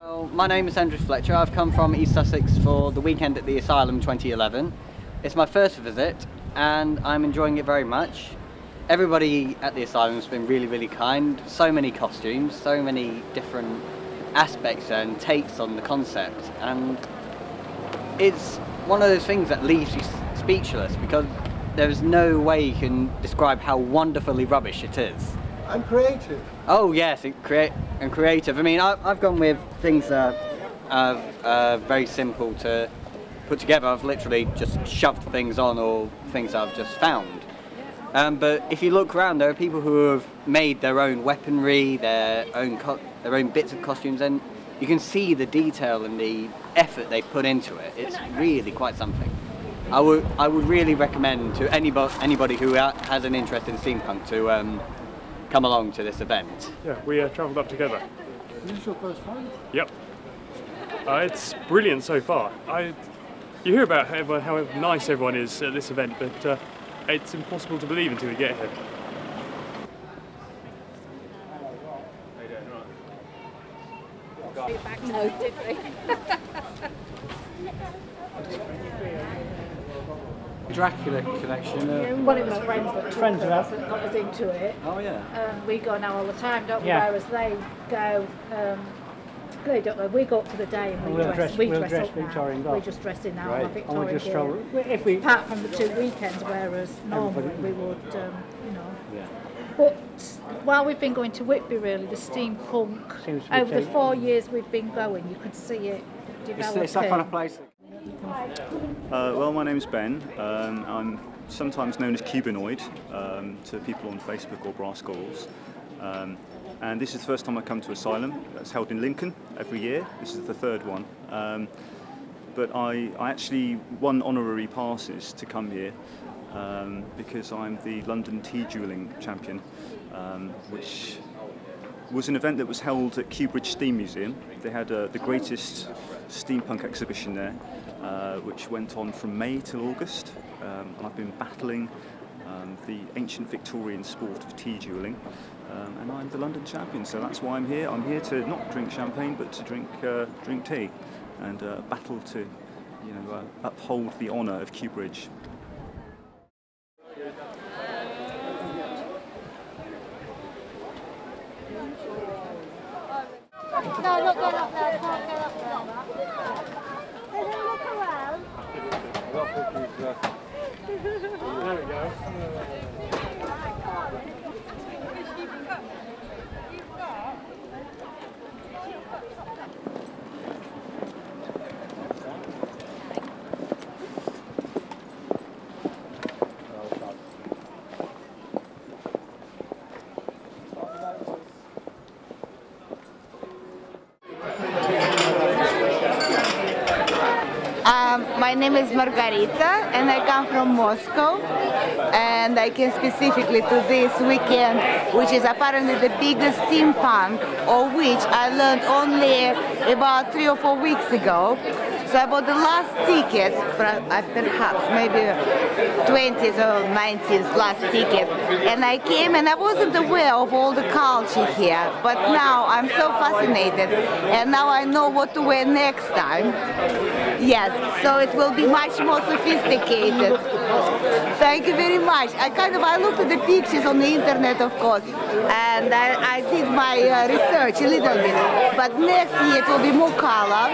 Well, my name is Andrew Fletcher. I've come from East Sussex for the weekend at the Asylum 2011. It's my first visit and I'm enjoying it very much. Everybody at the Asylum has been really kind. So many costumes, so many different aspects and takes on the concept, and it's one of those things that leaves you speechless because there's no way you can describe how wonderfully rubbish it is. And creative. Oh yes, creative. I mean, I've gone with things that are very simple to put together. I've literally just shoved things on or things I've just found. But if you look around, there are people who have made their own weaponry, their own bits of costumes, and you can see the detail and the effort they put into it. It's really quite something. I would really recommend to anybody who has an interest in steampunk to come along to this event. Yeah, we travelled up together. Is this your first time? Yep. It's brilliant so far. You hear about how nice everyone is at this event, but it's impossible to believe until you get here. No, did we? Dracula collection. Well, it was friends of us that got us into it. Oh yeah. We go now all the time, don't we? Yeah. Whereas they go, they don't go. We go up for the day and we We'll dress up Victorian now. goth. We just dress in our Right. Victorian And we just stroll. gear. Apart from the 2 weekends, whereas normally we would, Yeah. But while we've been going to Whitby, really, the steampunk, Seems to be over the taking- 4 years we've been going, you could see it developing. It's that kind of place. Well, my name's Ben. I'm sometimes known as Cubanoid to people on Facebook or Brass Skulls. And this is the first time I come to Asylum. It's held in Lincoln every year. This is the third one. But I actually won honorary passes to come here because I'm the London tea duelling champion, which was an event that was held at Kew Bridge Steam Museum. They had the greatest steampunk exhibition there, which went on from May till August. And I've been battling the ancient Victorian sport of tea duelling, and I'm the London champion, so that's why I'm here. I'm here to not drink champagne, but to drink tea and battle to, uphold the honour of Kew Bridge. No, not going up there. I can't go up there. Can you look around? There we go. My name is Margarita and I come from Moscow, and I came specifically to this weekend, which is apparently the biggest steampunk, of which I learned only about 3 or 4 weeks ago. So I bought the last tickets, perhaps maybe 20th or 19th last ticket, and I came and I wasn't aware of all the culture here, but now I'm so fascinated and now I know what to wear next time. Yes, so it will be much more sophisticated. Thank you very much. I looked at the pictures on the internet, of course, and I did my research a little bit, but next year it will be more color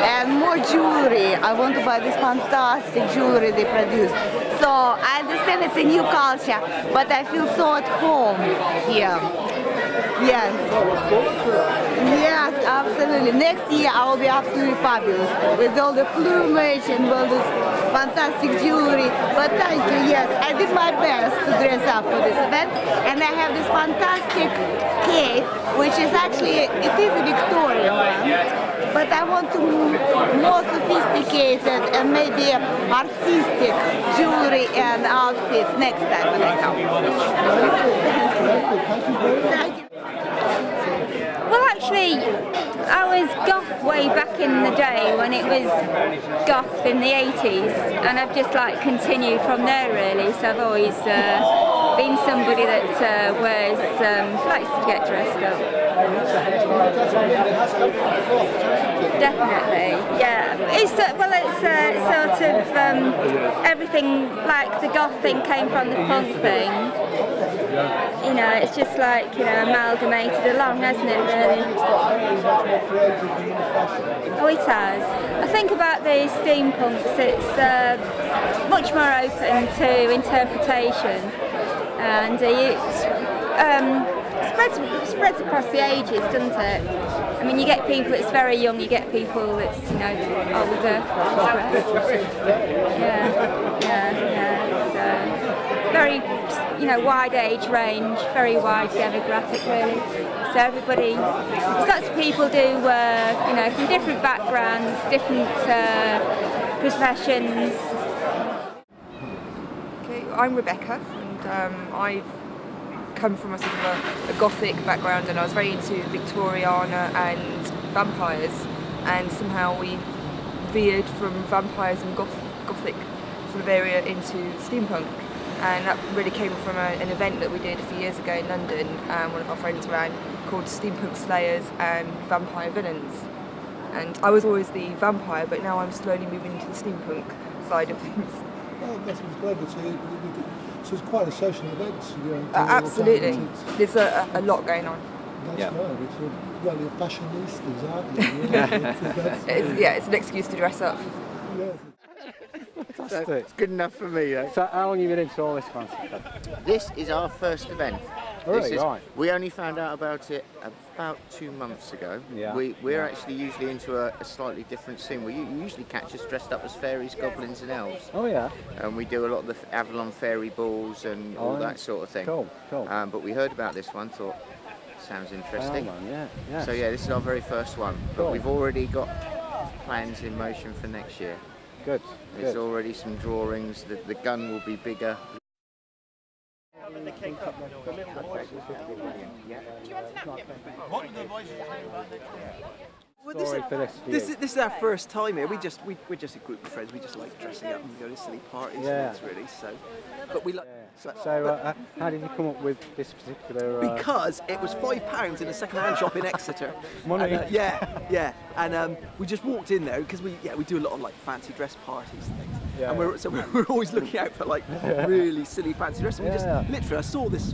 and more jewelry. I want to buy this fantastic jewelry they produce. So I understand it's a new culture, but I feel so at home here. Yes. Yes, absolutely. Next year I will be absolutely fabulous with all the plumage and all this fantastic jewelry. But thank you, yes. I did my best to dress up for this event, and I have this fantastic cape, which is actually, it is a Victorian one, but I want to more sophisticated and maybe artistic jewelry and outfits next time when I come. Thank you. Well, actually, I was goth way back in the day when it was goth in the 80s, and I've just continued from there really. So I've always been somebody that likes to get dressed up. Definitely, yeah. It's well, it's sort of everything, like the goth thing came from the punk thing. You know, it's just like, you know, amalgamated along, hasn't it, really? Oh, it has. I think about the steampunks, it's much more open to interpretation, and spreads across the ages, doesn't it? I mean, you get people that's very young, you get people that's, you know, older. So very, you know, wide age range, very wide demographic, really. So everybody, lots of people do, you know, from different backgrounds, different professions. Okay, I'm Rebecca, and I've come from a sort of a Gothic background, and I was very into Victoriana and vampires, and somehow we veered from vampires and Gothic sort of area into steampunk, and that really came from an event that we did a few years ago in London, one of our friends ran, called Steampunk Slayers and Vampire Villains. And I was always the vampire, but now I'm slowly moving into the steampunk side of things. Oh, that was great. So it's quite a social event. Absolutely. There's a lot going on. That's right. Well, you're fashionistas, aren't you? It's an excuse to dress up. Fantastic. It's good enough for me, though. So how long have you been into all this fancy stuff? This is our first event. Really? Right. We only found out about it about 2 months ago. Yeah. We're actually usually into a slightly different scene. You usually catch us dressed up as fairies, goblins and elves. Oh yeah. And we do a lot of the Avalon fairy balls and all that sort of thing. Cool, cool. But we heard about this one, thought, sounds interesting. Oh, man, yeah. So yeah, this is our very first one. But Cool. we've already got plans in motion for next year. Good. There's already some drawings. The gun will be bigger. Well, this is our first time here. We're just a group of friends. We just like dressing up and going to silly parties. Yeah. And things, really. But we like. So how did you come up with this particular? Because it was £5 in a second-hand shop in Exeter. Money. And, yeah. And we just walked in there because we do a lot of like fancy dress parties and things. Yeah. And we're always looking out for like really silly fancy dress. And we just literally, I saw this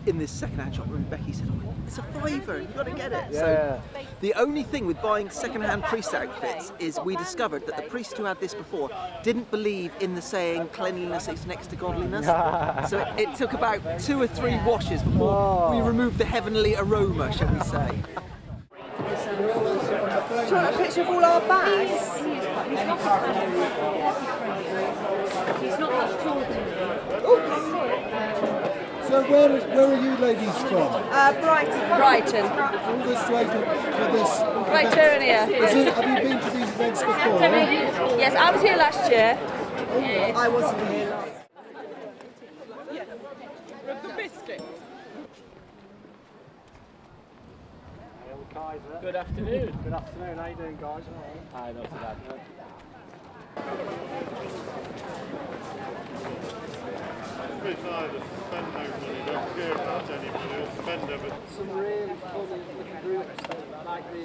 in this second-hand shop, and Becky said, "Oh, it's a £5, you've got to get it." Yeah. So the only thing with buying second-hand priest outfits is we discovered that the priest who had this before didn't believe in the saying "cleanliness is next to godliness." So it took about 2 or 3 washes before we removed the heavenly aroma, shall we say. Do you want a picture of all our bags? He's not much taller. So where are you ladies from? Brighton. All this way for this. Brightonia. Have you been to these events before? Yes, I was here last year. I wasn't here last. Good afternoon. Good afternoon. How you doing, guys? Hi, not too bad. Some really funny looking groups. I like the